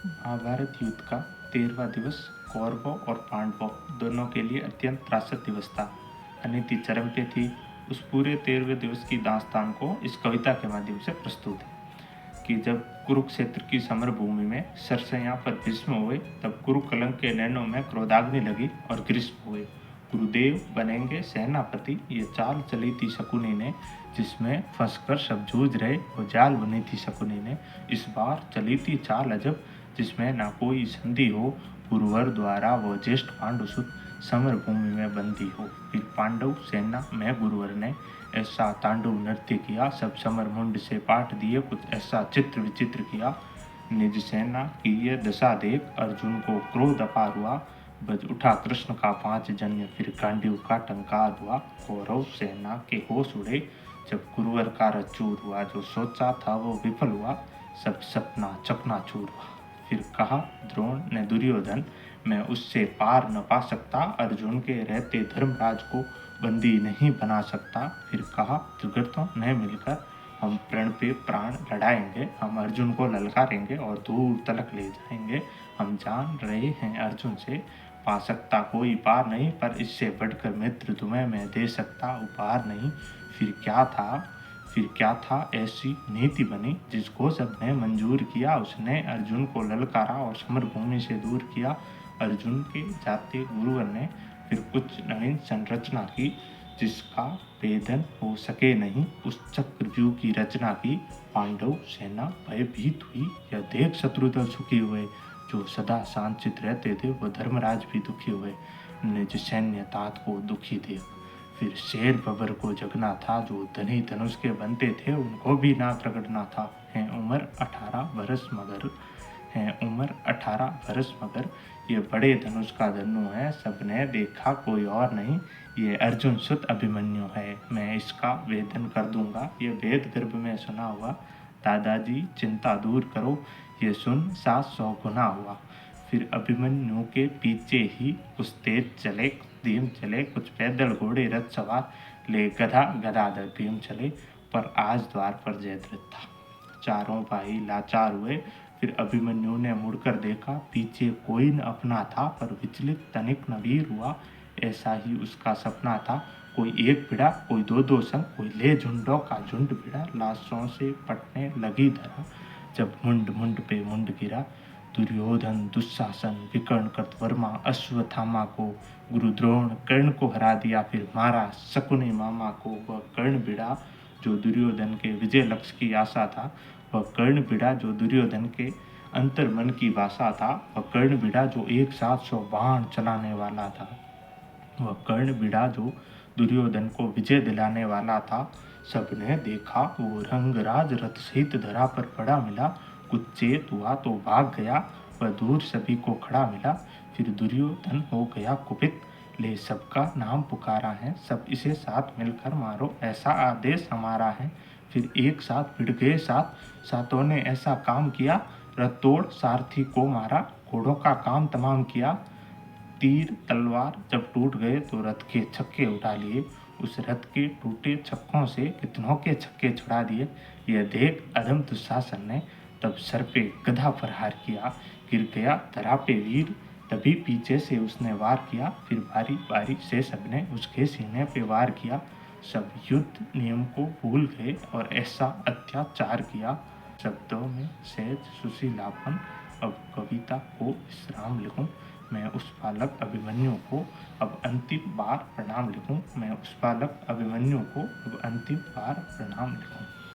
महाभारत युद्ध का 13वां दिवस कौरवों और पांडवों दोनों के लिए अत्यंत त्रासद दिवस था। अनीति चरम पे थी। उस पूरे 13वें दिवस की दास्तान को इस कविता के माध्यम से प्रस्तुत है कि जब कुरुक्षेत्र की समर भूमि में सरसैया पर भीष्म हुए, तब कुरुकलंक के नैनों में क्रोधाग्नि लगी और ग्रीष्म हुए। गुरुदेव बनेंगे सेनापति, ये चाल चली थी शकुनी ने, जिसमें फंसकर सब जूझ रहे वो जाल बनी थी शकुनी ने। इस बार चली थी चाल अजब, जिसमें ना कोई संधि हो, गुरुवर द्वारा वो ज्येष्ठ पांडुसुत समर भूमि में बंदी हो। फिर पांडव सेना में गुरुवर ने ऐसा तांडव नृत्य किया, सब समर मुंड से पाट दिए, कुछ ऐसा चित्र विचित्र किया। निज सेना की ये दशा देख अर्जुन को क्रोध अपार हुआ, बज उठा कृष्ण का 5 जन्य, फिर गांडीव का टंकार हुआ। कौरव सेना के होश उड़े, जब गुरुवर का रथ चूर हुआ, जो सोचा था वो विफल हुआ, सब सपना चकनाचूर हुआ। फिर कहा द्रोण ने दुर्योधन, मैं उससे पार न पा सकता, अर्जुन के रहते धर्मराज को बंदी नहीं बना सकता। फिर कहा त्रिगर्तों ने मिलकर हम प्रण पे प्राण लड़ाएंगे, हम अर्जुन को ललकारेंगे और दूर तलक ले जाएंगे। हम जान रहे हैं अर्जुन से पा सकता कोई पार नहीं, पर इससे बढ़कर मित्र तुम्हें मैं दे सकता उपहार नहीं। फिर क्या था ऐसी नीति बनी, जिसको सबने मंजूर किया, उसने अर्जुन को ललकारा और समर भूमि से दूर किया। अर्जुन के जाते गुरुवर ने फिर कुछ नवीन संरचना की, जिसका भेदन हो सके नहीं, उस चक्रव्यूह की रचना की। पांडव सेना भयभीत हुई, यह देख शत्रुदल सुखी हुए, जो सदा शांतचित रहते थे वो धर्मराज भी दुखी हुए, निज सैन्य तात को दुखी देख। फिर शेर बबर को जगना था, जो धनी धनुष के बनते थे उनको भी नाक रगड़ना था। हैं उम्र 18 बरस मगर, ये बड़े धनुष का धनु है, सबने देखा कोई और नहीं, ये अर्जुन सुत अभिमन्यु है, मैं इसका वेदन कर दूंगा, ये वेद गर्भ में सुना हुआ। दादाजी चिंता दूर करो, ये सुन 700 गुना हुआ। फिर अभिमन्यु के पीछे ही कुछ तेज चले, धीम चले, कुछ पैदल घोड़े रथ सवार, ले गधा गदाधर भीम चले, पर आज द्वार पर जयद्रथ था। चारों भाई लाचार हुए, फिर अभिमन्यु ने मुड़कर देखा, पीछे कोई न अपना था, पर विचलित तनिक न वीर हुआ, ऐसा ही उसका सपना था। कोई एक भिड़ा, कोई दो संग, कोई ले झुंडों का झुंड भिड़ा, लाशों से पटने लगी धरा, जब मुंड मुंड पे मुंड गिरा। दुर्योधन दुशासन विकर्ण कृतवर्मा अश्वत्थामा को, गुरु द्रोण कर्ण को हरा दिया, फिर मारा शकुनी मामा को। वह कर्ण भिड़ा जो दुर्योधन के विजय लक्ष्य की आशा था, वह कर्ण भिड़ा जो दुर्योधन के अंतर मन की भाषा था, वह कर्ण भिड़ा जो एक साथ 100 बाण चलाने वाला था, वह कर्ण भिड़ा जो दुर्योधन को विजय दिलाने वाला था। सबने देखा वो रंगराज रथ सहित धरा पर पड़ा मिला, कुछ चेत हुआ तो भाग गया, वह दूर सभी को खड़ा मिला। फिर दुर्योधन हो गया कुपित, ले सबका नाम पुकारा है, सब इसे साथ मिलकर मारो, ऐसा आदेश हमारा है। फिर एक साथ भिड़ गए सातों ने ऐसा काम किया, रथ तोड़ सारथी को मारा, घोड़ों का काम तमाम किया। तीर तलवार जब टूट गए तो रथ के छक्के उठा लिए, उस रथ के टूटे छक्कों से कितनों के छक्के छुड़ा दिए। यह देख अधम दुशासन ने तब सर पे गधा प्रहार किया, गिर गया धरा पे वीर, तभी पीछे से उसने वार किया, फिर बारी बारी से सबने उसके सीने पे वार किया। सब युद्ध नियम को भूल गए और ऐसा अत्याचार किया। शब्दों में सहज सुशीलापन। अब कविता को विश्राम लिखूं, मैं उस बालक अभिमन्यु को अब अंतिम बार प्रणाम लिखूं, मैं उस बालक अभिमन्यु को अब अंतिम बार प्रणाम लिखूं।